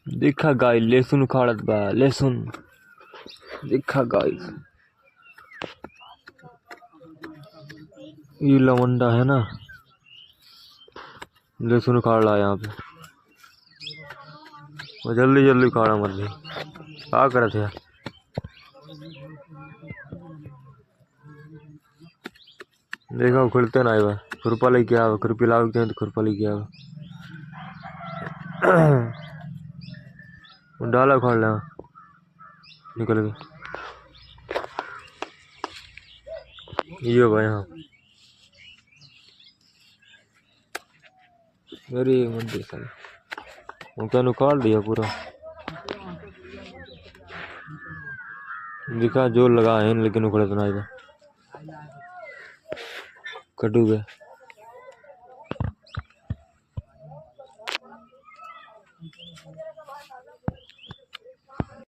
देखा गाइस लहसुन उखाड़त बा लहसुन। देखा गाइस ये लवंडा है ना, लहसुन उखाड़ रहा है यहाँ पे। वो जल्दी जल्दी उखाड़ा मत भी, क्या करे थे। देखा उखड़ते ना आए, खुरपा लेके आवा, खुरपी लाओ तो खुरपा लेके आवा। डाला उखाड़ लिया निकल गए ये भाई। हाँ मेरी मंदिर साल उनका उखाड़ दिया पूरा। दिखा जोर लगा है लेकिन उखड़े तो नहीं कटू गए।